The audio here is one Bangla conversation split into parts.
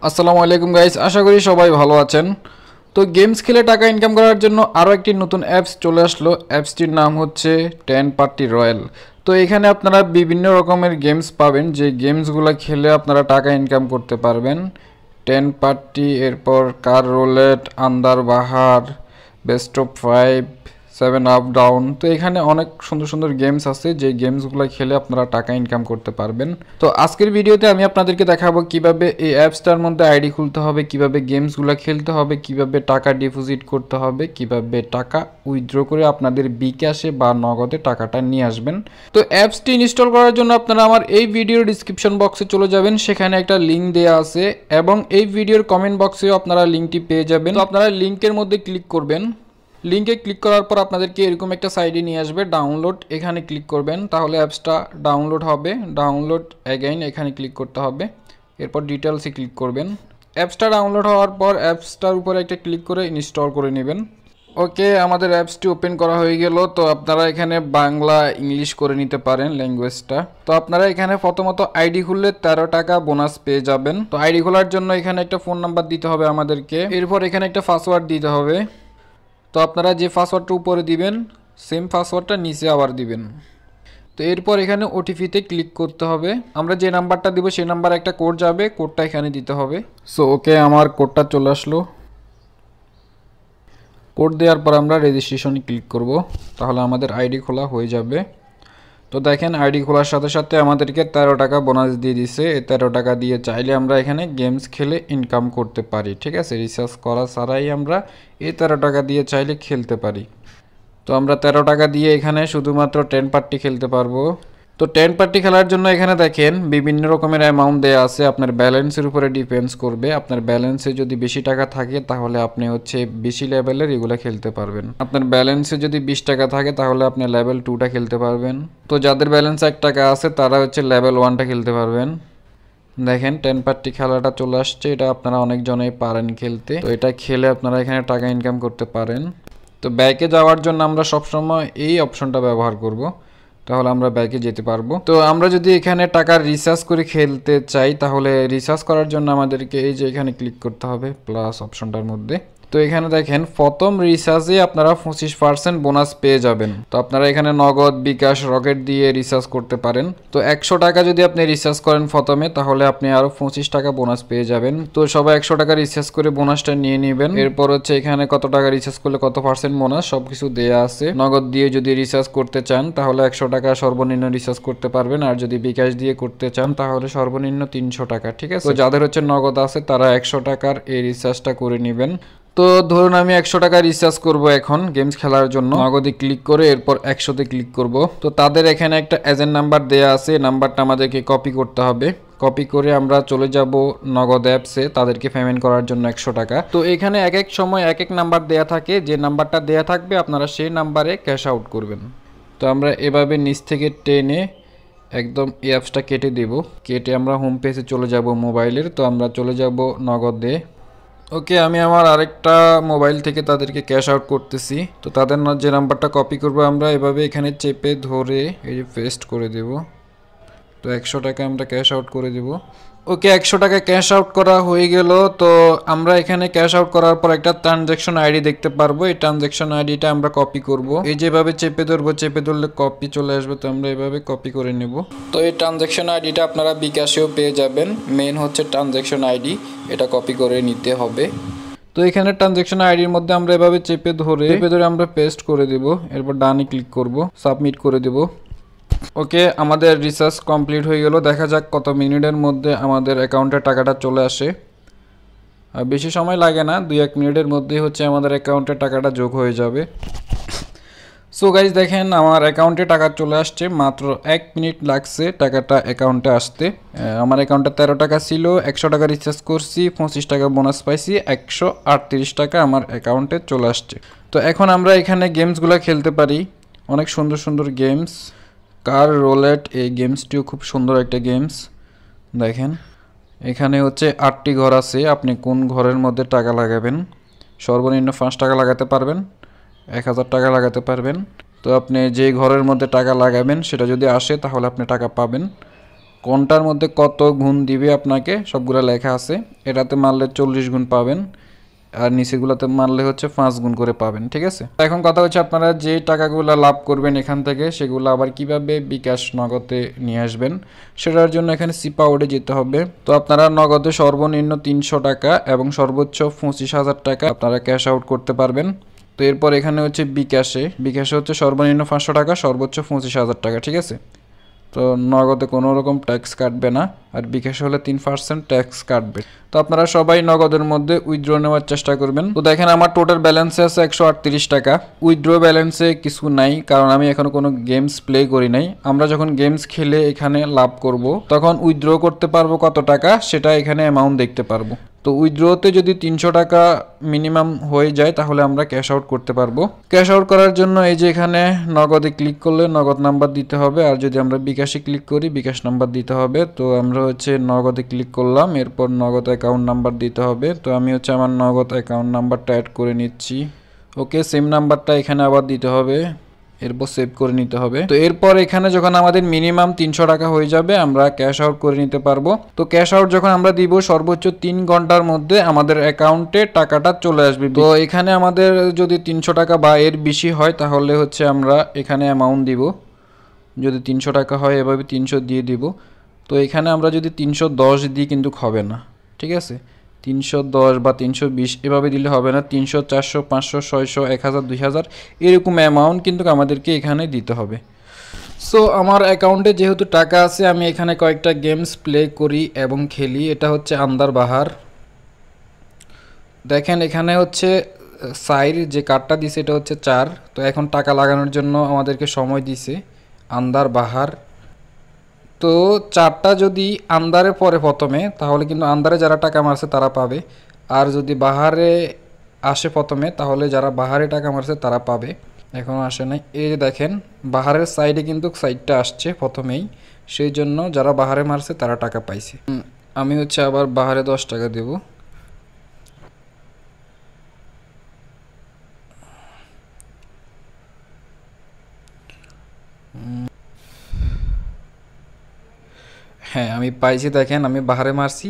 আসসালামু আলাইকুম গাইস, আশা করি সবাই ভালো আছেন। তো গেমস খেলে টাকা ইনকাম করার জন্য আরও একটি নতুন অ্যাপস চলে আসলো। অ্যাপসটির নাম হচ্ছে 10 পার্টি রয়্যাল। তো এখানে আপনারা বিভিন্ন রকমের গেমস পাবেন, যে গেমসগুলো খেলে আপনারা টাকা ইনকাম করতে পারবেন। 10 পার্টি, এরপর কার রোলেট, আন্দার বাহার, বেস্ট অফ 5, 7 আপ ডাউন। তো এখানে অনেক সুন্দর সুন্দর গেমস আছে, যে গেমসগুলো খেলে আপনারা টাকা ইনকাম করতে পারবেন। তো আজকের ভিডিওতে আমি আপনাদেরকে দেখাবো কিভাবে এই অ্যাপসটার মধ্যে আইডি খুলতে হবে, কিভাবে গেমসগুলো খেলতে হবে, কিভাবে টাকা ডিপোজিট করতে হবে, কিভাবে টাকা উইথড্র করে আপনাদের বিকাশে বা নগদে টাকাটা নিয়ে আসবেন। তো অ্যাপসটি ইনস্টল করার জন্য আপনারা আমার এই ভিডিওর ডিসক্রিপশন বক্সে চলে যাবেন, সেখানে একটা লিঙ্ক দেওয়া আছে, এবং এই ভিডিওর কমেন্ট বক্সেও আপনারা লিঙ্কটি পেয়ে যাবেন। তো আপনারা লিঙ্কের মধ্যে ক্লিক করবেন। লিঙ্কে ক্লিক করার পর আপনাদেরকে এরকম একটা সাইডে নিয়ে আসবে, ডাউনলোড, এখানে ক্লিক করবেন, তাহলে অ্যাপসটা ডাউনলোড হবে। ডাউনলোড অ্যাগেইন এখানে ক্লিক করতে হবে, এরপর ডিটেলসে ক্লিক করবেন। অ্যাপসটা ডাউনলোড হওয়ার পর অ্যাপসটার উপরে একটা ক্লিক করে ইনস্টল করে নেবেন। ওকে, আমাদের অ্যাপসটি ওপেন করা হয়ে গেল। তো আপনারা এখানে বাংলা ইংলিশ করে নিতে পারেন ল্যাঙ্গুয়েজটা। তো আপনারা এখানে প্রথমত আইডি খুললে 13 টাকা বোনাস পেয়ে যাবেন। তো আইডি খোলার জন্য এখানে একটা ফোন নাম্বার দিতে হবে আমাদেরকে, এরপর এখানে একটা পাসওয়ার্ড দিতে হবে। তো আপনারা যে পাসওয়ার্ডটা উপরে দিবেন, সেম পাসওয়ার্ডটা নিচে আবার দিবেন। তো এরপর এখানে ওটিপিতে ক্লিক করতে হবে। আমরা যে নাম্বারটা দিব সেই নাম্বার একটা কোড যাবে, কোডটা এখানে দিতে হবে। সো ওকে, আমার কোডটা চলে আসলো। কোড দেওয়ার পর আমরা রেজিস্ট্রেশনে ক্লিক করব, তাহলে আমাদের আইডি খোলা হয়ে যাবে। তো দেখেন, আইডি খোলার সাথে সাথে আমাদেরকে 13 টাকা বোনাস দিয়ে দিছে। এই 13 টাকা দিয়ে চাইলে আমরা এখানে গেমস খেলে ইনকাম করতে পারি, ঠিক আছে? রিচার্জ করা ছাড়াই আমরা এই 13 টাকা দিয়ে চাইলে খেলতে পারি। তো আমরা 13 টাকা দিয়ে এখানে শুধুমাত্র 10 পার্টি খেলতে পারবো। তো 10 পার্টি খেলার জন্য এখানে দেখেন বিভিন্ন রকমের অ্যামাউন্ট দেওয়া আছে, আপনার ব্যালেন্সের উপরে ডিপেন্ডস করবে। আপনার ব্যালেন্সে যদি বেশি টাকা থাকে তাহলে আপনি হচ্ছে বেশি লেভেলের এগুলো খেলতে পারবেন। আপনার ব্যালেন্সে যদি 20 টাকা থাকে তাহলে আপনি লেভেল 2টা খেলতে পারবেন। তো যাদের ব্যালেন্স 1 টাকা আছে তারা হচ্ছে লেভেল 1টা খেলতে পারবেন। দেখেন 10 পার্টি খেলাটা চলে আসছে, এটা আপনারা অনেকজনেই পারেন খেলতে। তো এটা খেলে আপনারা এখানে টাকা ইনকাম করতে পারেন। তো ব্যাকে যাওয়ার জন্য আমরা সবসময় এই অপশনটা ব্যবহার করব, তাহলে আমরা ব্যাকে যেতে পারবো। তো আমরা যদি এখানে টাকা রিচার্জ করে খেলতে চাই, তাহলে রিচার্জ করার জন্য আমাদেরকে এই যে এখানে ক্লিক করতে হবে প্লাস অপশনটার মধ্যে। তো এখানে দেখেন প্রথম রিচার্জে আপনারা 25% বোনাস পেয়ে যাবেন। তো আপনারা এখানে নগদ, বিকাশ, রকেট দিয়ে রিচার্জ করতে পারেন। তো 100 টাকা যদি আপনি রিচার্জ করেন প্রথমে, তাহলে আপনি আরো 25 টাকা বোনাস পেয়ে যাবেন। তো সবাই 100 টাকা রিচার্জ করে বোনাসটা নিয়ে নেবেন। এরপর হচ্ছে এখানে কত টাকা রিচার্জ করলে কত পার্সেন্ট বোনাস সবকিছু দেয়া আছে। নগদ দিয়ে যদি রিচার্জ করতে চান তাহলে 100 টাকা সর্বনিম্ন রিচার্জ করতে পারবেন, আর যদি বিকাশ দিয়ে করতে চান তাহলে সর্বনিম্ন 300 টাকা, ঠিক আছে? তো যাদের হচ্ছে নগদ আছে তারা 100 টাকার এই রিচার্জটা করে নেবেন। তো ধরুন আমি 100 টাকা রিচার্জ করব এখন গেমস খেলার জন্য, নগদে ক্লিক করে এরপর 100তে ক্লিক করব। তো তাদের এখানে একটা এজেন্ট নাম্বার দেয়া আছে, নাম্বারটা আমাদেরকে কপি করতে হবে। কপি করে আমরা চলে যাব নগদ অ্যাপসে তাদেরকে পেমেন্ট করার জন্য 100 টাকা। তো এখানে এক এক সময় এক এক নাম্বার দেয়া থাকে, যে নাম্বারটা দেয়া থাকবে আপনারা সেই নাম্বারে ক্যাশ আউট করবেন। তো আমরা এভাবে নিচ থেকে টেনে একদম এই অ্যাপসটা কেটে দেব। কেটে আমরা হোম পেজে চলে যাব মোবাইলের। তো আমরা চলে যাব নগদে। ওকে, আমি আমার আরেকটা মোবাইল থেকে তাদেরকে ক্যাশ আউট করতেছি। তো তাদের যে নাম্বারটা কপি করবো আমরা এভাবে এখানে চেপে ধরে এই যে পেস্ট করে দেব। তো 100 টাকা আমরা ক্যাশ আউট করে দেব। ওকে, 100 টাকা ক্যাশ আউট করা হয়ে গেল। তো আমরা এখানে ক্যাশ আউট করার পর একটা ট্রানজ্যাকশন আইডি দেখতে পারবো, এই ট্রানজ্যাকশন আইডিটা আমরা কপি করব। এই যেভাবে চেপে ধরবো, চেপে ধরলে কপি চলে আসবে। তো আমরা এভাবে কপি করে নেব। তো এই ট্রানজ্যাকশন আইডিটা আপনারা বিকাশেও পেয়ে যাবেন। মেন হচ্ছে ট্রানজ্যাকশন আইডি, এটা কপি করে নিতে হবে। তো এখানে ট্রানজ্যাকশন আইডির মধ্যে আমরা এভাবে চেপে ধরে আমরা পেস্ট করে দেব। এরপর ডানে ক্লিক করব, সাবমিট করে দেব। ওকে, আমাদের রিচার্জ কমপ্লিট হয়ে গেল। দেখা যাক কত মিনিটের মধ্যে আমাদের অ্যাকাউন্টে টাকাটা চলে আসে। বেশি সময় লাগে না, 2-1 মিনিটের মধ্যেই হচ্ছে আমাদের অ্যাকাউন্টে টাকাটা যোগ হয়ে যাবে। সো গাইজ দেখেন, আমার অ্যাকাউন্টে টাকা চলে আসছে, মাত্র 1 মিনিট লাগছে টাকাটা অ্যাকাউন্টে আসতে। আমার অ্যাকাউন্টে 13 টাকা ছিল, 100 টাকা রিচার্জ করছি, 25 টাকা বোনাস পাইছি, 138 টাকা আমার অ্যাকাউন্টে চলে আসছে। তো এখন আমরা এখানে গেমসগুলো খেলতে পারি, অনেক সুন্দর সুন্দর গেমস। কার রোলেট, এই গেমসটিও খুব সুন্দর একটা গেমস। দেখেন এখানে হচ্ছে 8টি ঘর আছে, আপনি কোন ঘরের মধ্যে টাকা লাগাবেন। সর্বনিম্ন 5 টাকা লাগাতে পারবেন, 1000 টাকা লাগাতে পারবেন। তো আপনি যে ঘরের মধ্যে টাকা লাগাবেন সেটা যদি আসে তাহলে আপনি টাকা পাবেন। কোনটার মধ্যে কত গুণ দিবে আপনাকে সবগুলো লেখা আছে। এটাতে মারলে 40 গুণ পাবেন, আর নিচেগুলোতে মারলে হচ্ছে 5 গুণ করে পাবেন। ঠিক আছে, এখন কথা হচ্ছে আপনারা যে টাকাগুলো লাভ করবেন এখান থেকে সেগুলো আবার কিভাবে বিকাশ নগদে নিয়ে আসবেন, সেটার জন্য এখানে সিপাউডে যেতে হবে। তো আপনারা নগদে সর্বনিম্ন 300 টাকা এবং সর্বোচ্চ 25,000 টাকা আপনারা ক্যাশ আউট করতে পারবেন। তো এরপর এখানে হচ্ছে বিকাশে হচ্ছে সর্বনিম্ন 500 টাকা, সর্বোচ্চ 25,000 টাকা। ঠিক আছে, তো নগদে কোনো রকম ট্যাক্স কাটবে না, আর বিকাশ হলে 3% ট্যাক্স কাটবে। তো আপনারা সবাই নগদের মধ্যে উইথড্র নেওয়ার চেষ্টা করবেন। তো দেখেন আমার টোটাল ব্যালেন্সে আছে 138 টাকা। উইথড্র ব্যালেন্সে কিছু নাই, কারণ আমি এখনো কোনো গেমস প্লে করি নাই। আমরা যখন গেমস খেলে এখানে লাভ করব তখন উইথড্র করতে পারবো কত টাকা সেটা এখানে অ্যামাউন্ট দেখতে পারবো। তো উইথড্রতে যদি 300 টাকা মিনিমাম হয়ে যায় তাহলে আমরা ক্যাশ আউট করতে পারবো। ক্যাশ আউট করার জন্য এই যে এখানে নগদে ক্লিক করলে নগদ নাম্বার দিতে হবে, আর যদি আমরা বিকাশে ক্লিক করি বিকাশ নাম্বার দিতে হবে। তো আমরা হচ্ছে নগদে ক্লিক করলাম, এরপর নগদ অ্যাকাউন্ট নাম্বার দিতে হবে। তো আমি হচ্ছে আমার নগদ অ্যাকাউন্ট নাম্বারটা অ্যাড করে নিচ্ছি। ওকে, সেম নাম্বারটা এখানে আবার দিতে হবে, এরপর সেভ করে নিতে হবে। তো এরপর এখানে যখন আমাদের মিনিমাম 300 টাকা হয়ে যাবে আমরা ক্যাশ আউট করে নিতে পারবো। তো ক্যাশ আউট যখন আমরা দিব সর্বোচ্চ 3 ঘন্টার মধ্যে আমাদের অ্যাকাউন্টে টাকাটা চলে আসবে। তো এখানে আমাদের যদি 300 টাকা বা এর বেশি হয় তাহলে হচ্ছে আমরা এখানে অ্যামাউন্ট দিব। যদি 300 টাকা হয় এভাবে 300 দিয়ে দিব। তো এখানে আমরা যদি 310 দিই কিন্তু হবে না। ঠিক আছে, 310 বা 320 এভাবে দিলে হবে না। 300, 400, 500, 600, 1000, 2000 এরকম অ্যামাউন্ট কিন্তু আমাদেরকে এখানে দিতে হবে। সো আমার অ্যাকাউন্টে যেহেতু টাকা আছে আমি এখানে কয়েকটা গেমস প্লে করি এবং খেলি। এটা হচ্ছে আন্দার বাহার। দেখেন এখানে হচ্ছে সাইর যে কার্ডটা দিছে এটা হচ্ছে 4। তো এখন টাকা লাগানোর জন্য আমাদেরকে সময় দিছে আন্দার বাহার। তো 4টা যদি আন্দারে পরে প্রথমে তাহলে কিন্তু আন্দারে যারা টাকা মারছে তারা পাবে, আর যদি বাহারে আসে প্রথমে তাহলে যারা বাহারে টাকা মারছে তারা পাবে। এখনও আসে নাই, এই যে দেখেন বাহারের সাইডে কিন্তু সাইডটা আসছে প্রথমেই, সেই জন্য যারা বাহারে মারছে তারা টাকা পাইছে। আমি হচ্ছে আবার বাহারে 10 টাকা দেব। হ্যাঁ আমি পাইছি, দেখেন আমি বাহারে মারছি,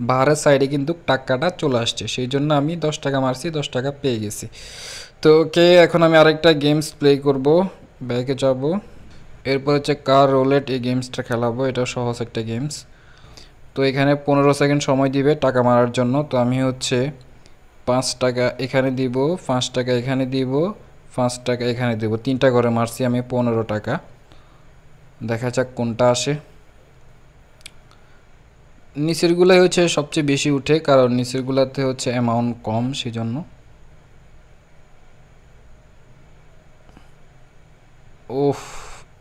বাহারের সাইডে কিন্তু টাকাটা চলে আসছে, সেই জন্য আমি 10 টাকা মারছি, 10 টাকা পেয়ে গেছি। তো ওকে, এখন আমি আরেকটা গেমস প্লে করব। ব্যাকে যাব, এরপর হচ্ছে কার রোলেট, এই গেমসটা খেলাবো। এটা সহজ একটা গেমস। তো এখানে 15 সেকেন্ড সময় দিবে টাকা মারার জন্য। তো আমি হচ্ছে 5 টাকা এখানে দিব, 5 টাকা এখানে দিব, 5 টাকা এখানে দিব, 3টা করে মারছি আমি 15 টাকা। দেখা যাক কোনটা আসে। নিচেরগুলাই হচ্ছে সবচেয়ে বেশি উঠে, কারণ নিচেরগুলাতে হচ্ছে অ্যামাউন্ট কম, সেজন্য। ওফ,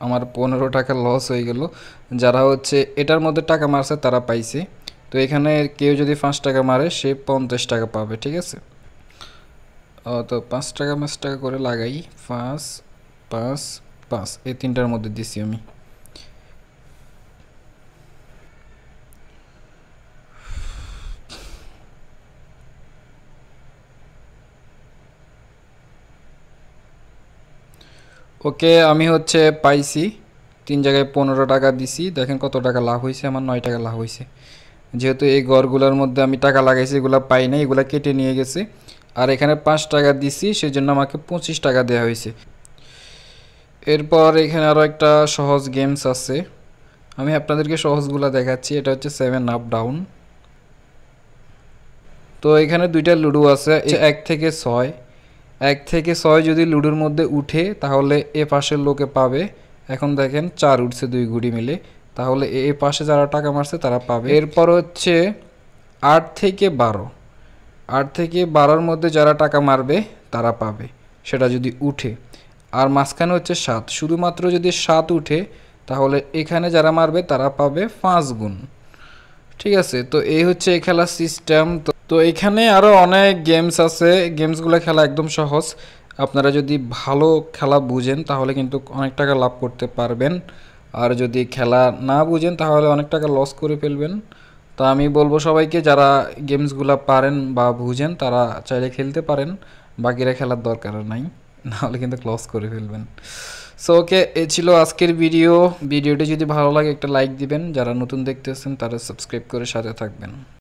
আমার 15 টাকা লস হয়ে গেল। যারা হচ্ছে এটার মধ্যে টাকা মারছে তারা পাইছে। তো এখানে কেউ যদি 5 টাকা মারে সে 50 টাকা পাবে। ঠিক আছে, তো 5 টাকা 5 টাকা করে লাগাই, 5 5 5 এই 3টার মধ্যে দিছি আমি। ওকে, আমি হচ্ছে পাইছি 3 জায়গায় 15 টাকা দিছি। দেখেন কত টাকা লাভ হয়েছে, আমার 9 টাকা লাভ হয়েছে। যেহেতু এই ঘরগুলোর মধ্যে আমি টাকা লাগাইছি এগুলো পাই না, এগুলো কেটে নিয়ে গেছে। আর এখানে 5 টাকা দিছি, সেজন্য আমাকে 25 টাকা দেওয়া হয়েছে। এরপর এখানে আরও একটা সহজ গেমস আছে, আমি আপনাদেরকে সহজগুলো দেখাচ্ছি। এটা হচ্ছে 7 আপ ডাউন। তো এখানে 2টা লুডো আছে, 1 থেকে 6। 1 থেকে 6 যদি লুডোর মধ্যে উঠে তাহলে এ পাশের লোকে পাবে। এখন দেখেন 4 উঠছে 2 গুড়ি মিলে, তাহলে এ পাশে যারা টাকা মারছে তারা পাবে। এরপর হচ্ছে 8 থেকে 12। 8 থেকে 12-র মধ্যে যারা টাকা মারবে তারা পাবে, সেটা যদি উঠে। আর মাঝখানে হচ্ছে 7, শুধুমাত্র যদি 7 উঠে তাহলে এখানে যারা মারবে তারা পাবে 5 গুণ। ঠিক আছে, তো এই হচ্ছে এই খেলার সিস্টেম। তো এখানে আরও অনেক গেমস আছে, গেমসগুলো খেলা একদম সহজ। আপনারা যদি ভালো খেলা বুঝেন তাহলে কিন্তু অনেক টাকা লাভ করতে পারবেন, আর যদি খেলা না বুঝেন তাহলে অনেক টাকা লস করে ফেলবেন। তো আমি বলবো সবাইকে যারা গেমসগুলো পারেন বা বুঝেন তারা চাইলে খেলতে পারেন, বাকিরা খেলার দরকার নাই, নাহলে কিন্তু লস করে ফেলবেন। সো ওকে, এ ছিল আজকের ভিডিওটি যদি ভালো লাগে একটা লাইক দিবেন, যারা নতুন দেখতেছেন তারা সাবস্ক্রাইব করে সাথে থাকবেন।